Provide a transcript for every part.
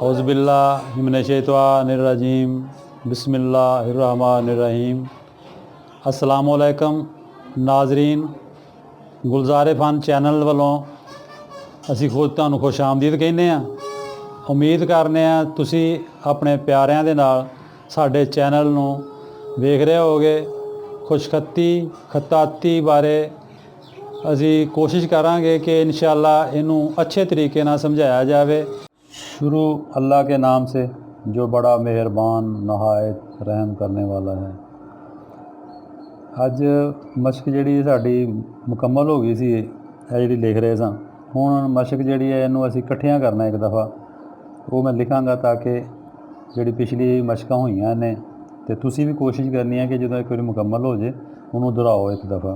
औज़ुबिल्लाहिमिनश्शैतानिर्रजीम बिस्मिल्लाहिर्रहमानिर्रहीम। अस्सलामुअलैकुम नाज़रीन, गुलज़ारे फन चैनल वालों असी तुहानूं खुश आमदीद कहने आ। उम्मीद करने आ तुसी अपने प्यारिਆਂ ਦੇ ਨਾਲ ਸਾਡੇ चैनल ਨੂੰ ਵੇਖ ਰਹੇ ਹੋਗੇ। ਖਤਾਤੀ ਬਾਰੇ ਅਸੀਂ कोशिश करांगे कि इंशाअल्लाह इनू अच्छे तरीके नाल समझाया जाए। शुरू अल्लाह के नाम से जो बड़ा मेहरबान नहायत रहम करने वाला है। अज मशक जी साड़ी मुकम्मल हो गई सी, जी लिख रहे सां। हुण मशक जी है इनू असीं इकट्ठियां करना एक दफ़ा, वो मैं लिखांगा ताकि जी पिछली मशकां होईयां ने ते तुसीं भी कोशिश करनी है कि जो एक बार मुकम्मल हो जाए उन्होंने दोहराओ एक दफ़ा।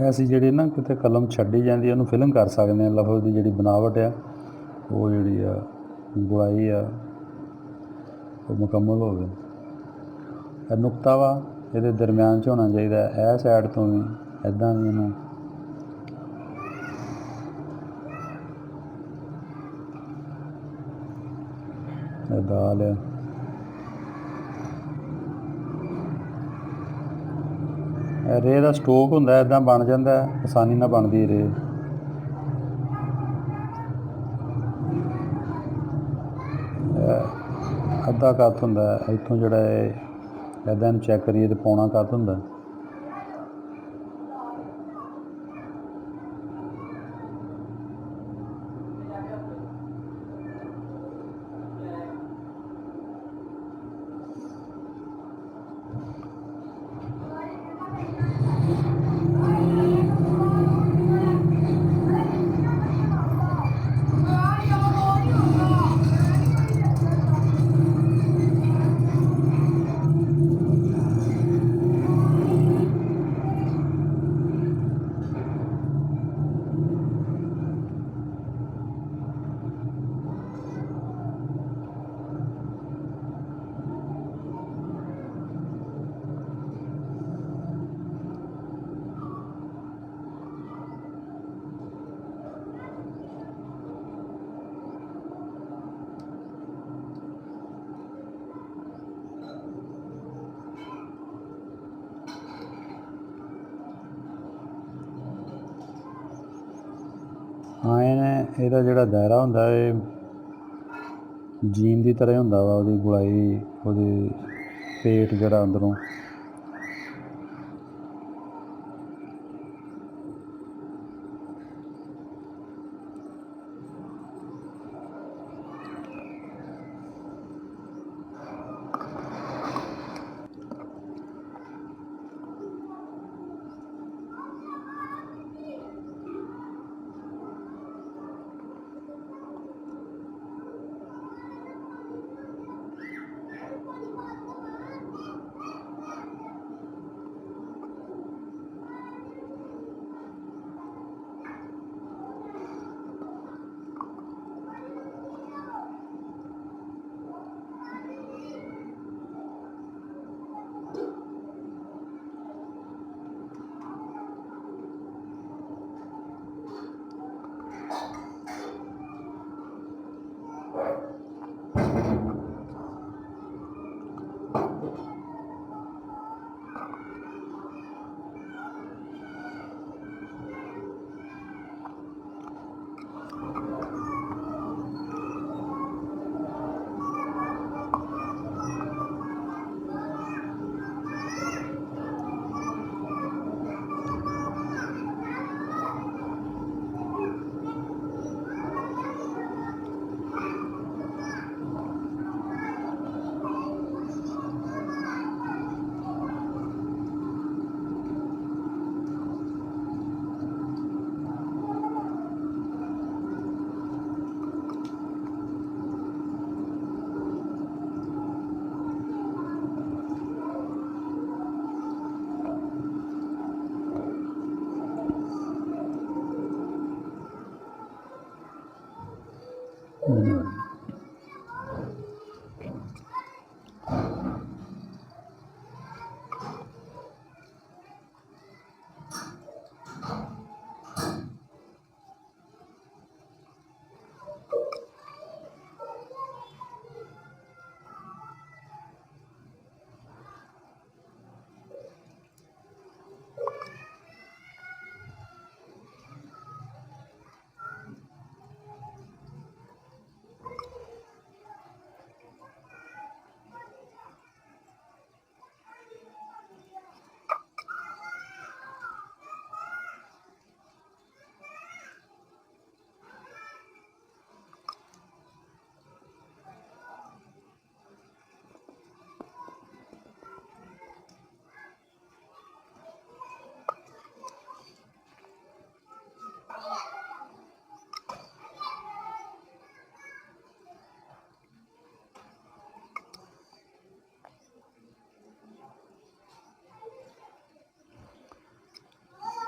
ऐसी जी ना कितने कलम छड्डी जाती है, फिल्म कर सकते हैं। लफज की जी बनावट है वो जी गुड़ाई आ वो मुकम्मल हो गए। नुकता वा ये दरम्यान च होना चाहिए, ए साइड तो भी इदा भी इनू दाल है। रेह का स्टोक होंगे इदा बन जाता है, आसानी नाल बनती रेह। अद्धा कत होंगे इतों जोड़ा इदा चैक करिए तो पौना कत होंगे। हाँ ਇਹਦਾ ਜਿਹੜਾ ਦਾਇਰਾ ਹੁੰਦਾ ਇਹ ਜੀਨ ਦੀ ਤਰ੍ਹਾਂ ਹੁੰਦਾ ਵਾ, ਉਹਦੀ ਗੁਲਾਈ, ਉਹਦੀ ਪੇਟ ਜਿਹੜਾ ਅੰਦਰੋਂ।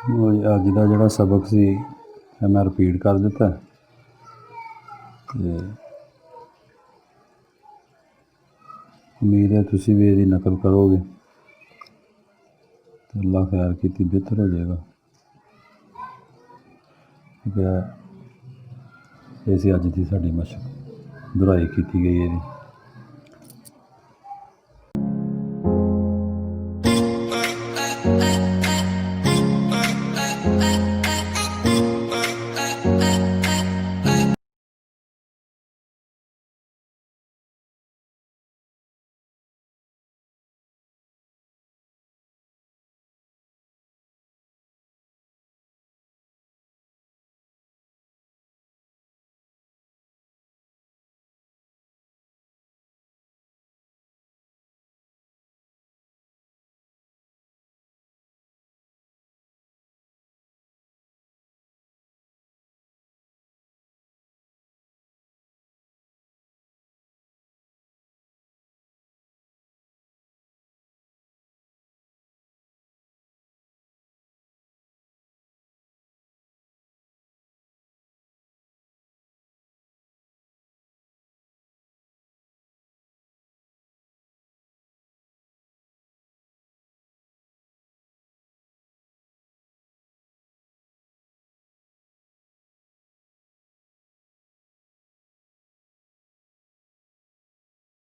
ਲਓ ਜੀ, ਅੱਜ ਦਾ ਜਿਹੜਾ ਸਬਕ ਸੀ ਇਹ ਮੈਂ ਰਿਪੀਟ ਕਰ ਦਿੱਤਾ ਤੇ ਉਮੀਦ ਹੈ ਤੁਸੀਂ ਵੀ ਇਹਦੀ ਨਕਲ ਕਰੋਗੇ ਤੇ ਅੱਲਾ ਖੈਰ ਕੀਤੀ ਬਿਹਤਰ ਹੋ ਜਾਏਗਾ। ਇਹ ਸੀ ਅੱਜ ਦੀ ਸਾਡੀ ਮਸ਼ਕ, ਦੁਹਰਾਈ ਕੀਤੀ ਗਈ ਇਹਦੀ।